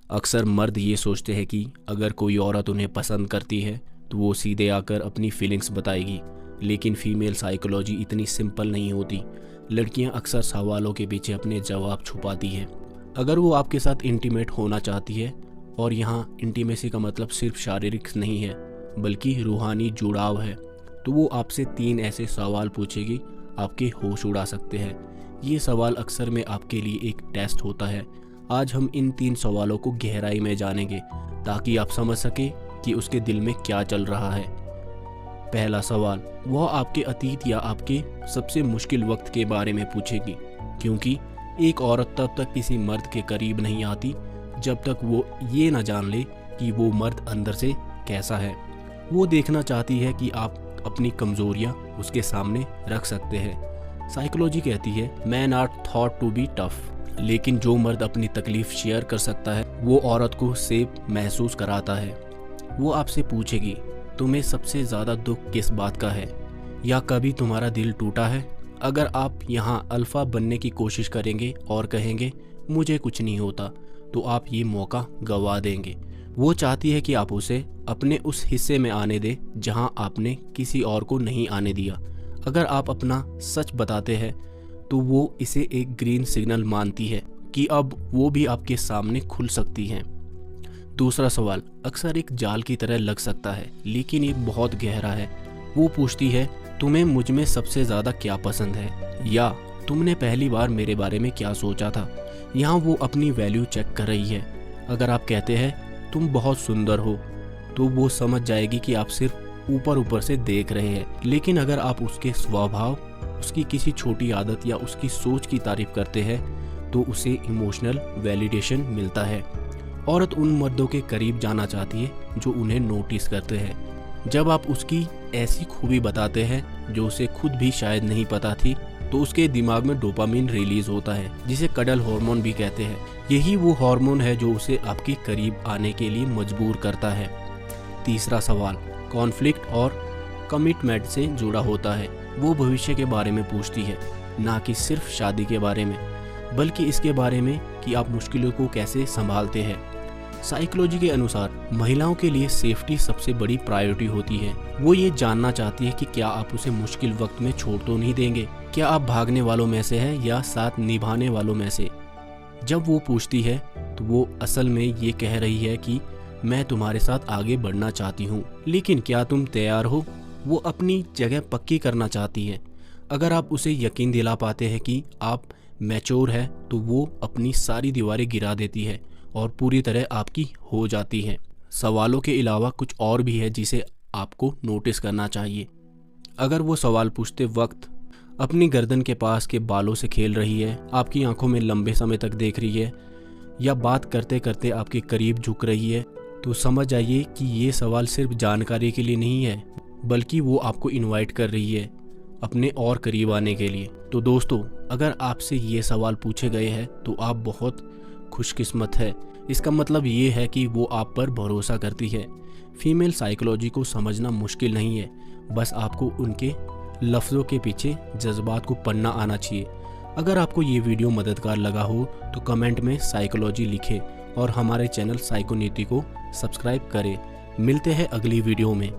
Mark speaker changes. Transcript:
Speaker 1: अक्सर मर्द ये सोचते हैं कि अगर कोई औरत उन्हें पसंद करती है तो वो सीधे आकर अपनी फीलिंग्स बताएगी, लेकिन फीमेल साइकोलॉजी इतनी सिंपल नहीं होती। लड़कियां अक्सर सवालों के पीछे अपने जवाब छुपाती है। अगर वो आपके साथ इंटीमेट होना चाहती है, और यहाँ इंटीमेसी का मतलब सिर्फ शारीरिक नहीं है बल्कि रूहानी जुड़ाव है, तो वो आपसे 3 ऐसे सवाल पूछेगी आपके होश उड़ा सकते हैं। ये सवाल अक्सर में आपके लिए एक टेस्ट होता है। आज हम इन 3 सवालों को गहराई में जानेंगे ताकि आप समझ सके कि उसके दिल में क्या चल रहा है। पहला सवाल, वह आपके अतीत या आपके सबसे मुश्किल वक्त के बारे में पूछेगी, क्योंकि एक औरत तब तक किसी मर्द के करीब नहीं आती जब तक वो ये ना जान ले कि वो मर्द अंदर से कैसा है। वो देखना चाहती है कि आप अपनी कमजोरियां उसके सामने रख सकते हैं। साइकोलॉजी कहती है man are thought to be tough, लेकिन जो मर्द अपनी तकलीफ शेयर कर सकता है वो औरत को सेफ महसूस कराता है। वो आपसे पूछेगी तुम्हें सबसे ज़्यादा दुख किस बात का है, या कभी तुम्हारा दिल टूटा है। अगर आप यहाँ अल्फा बनने की कोशिश करेंगे और कहेंगे मुझे कुछ नहीं होता, तो आप ये मौका गंवा देंगे। वो चाहती है कि आप उसे अपने उस हिस्से में आने दें जहां आपने किसी और को नहीं आने दिया। अगर आप अपना सच बताते हैं तो वो इसे एक ग्रीन सिग्नल मानती है कि अब वो भी आपके सामने खुल सकती हैं। दूसरा सवाल अक्सर एक जाल की तरह लग सकता है, लेकिन ये बहुत गहरा है। वो पूछती है तुम्हें मुझ में सबसे ज़्यादा क्या पसंद है, या तुमने पहली बार मेरे बारे में क्या सोचा था। यहाँ वो अपनी वैल्यू चेक कर रही है। अगर आप कहते हैं तुम बहुत सुंदर हो, तो वो समझ जाएगी कि आप सिर्फ ऊपर ऊपर से देख रहे हैं। लेकिन अगर आप उसके स्वभाव, उसकी किसी छोटी आदत या उसकी सोच की तारीफ करते हैं तो उसे इमोशनल वैलिडेशन मिलता है। औरत उन मर्दों के करीब जाना चाहती है जो उन्हें नोटिस करते हैं। जब आप उसकी ऐसी खूबी बताते हैं जो उसे खुद भी शायद नहीं पता थी, तो उसके दिमाग में डोपामिन रिलीज होता है, जिसे कडल हार्मोन भी कहते हैं। यही वो हार्मोन है जो उसे आपके करीब आने के लिए मजबूर करता है। तीसरा सवाल कॉन्फ्लिक्ट और कमिटमेंट से जुड़ा होता है। वो भविष्य के बारे में पूछती है, ना कि सिर्फ शादी के बारे में, बल्कि इसके बारे में कि आप मुश्किलों को कैसे संभालते हैं। साइकोलॉजी के अनुसार महिलाओं के लिए सेफ्टी सबसे बड़ी प्रायोरिटी होती है। वो ये जानना चाहती है कि क्या आप उसे मुश्किल वक्त में छोड़ तो नहीं देंगे, क्या आप भागने वालों में से हैं या साथ निभाने वालों में से। जब वो पूछती है तो वो असल में ये कह रही है कि मैं तुम्हारे साथ आगे बढ़ना चाहती हूँ, लेकिन क्या तुम तैयार हो। वो अपनी जगह पक्की करना चाहती है। अगर आप उसे यकीन दिला पाते हैं कि आप मैच्योर है, तो वो अपनी सारी दीवारें गिरा देती है और पूरी तरह आपकी हो जाती है। सवालों के अलावा कुछ और भी है जिसे आपको नोटिस करना चाहिए। अगर वो सवाल पूछते वक्त अपनी गर्दन के पास के बालों से खेल रही है, आपकी आंखों में लंबे समय तक देख रही है, या बात करते करते आपके करीब झुक रही है, तो समझ जाइए कि ये सवाल सिर्फ जानकारी के लिए नहीं है, बल्कि वो आपको इनवाइट कर रही है अपने और करीब आने के लिए। तो दोस्तों, अगर आपसे ये सवाल पूछे गए हैं तो आप बहुत खुशकिस्मत है। इसका मतलब ये है कि वो आप पर भरोसा करती है। फीमेल साइकोलॉजी को समझना मुश्किल नहीं है, बस आपको उनके लफ्ज़ों के पीछे जज्बात को पढ़ना आना चाहिए। अगर आपको ये वीडियो मददगार लगा हो तो कमेंट में साइकोलॉजी लिखें और हमारे चैनल साइको नीति को सब्सक्राइब करें। मिलते हैं अगली वीडियो में।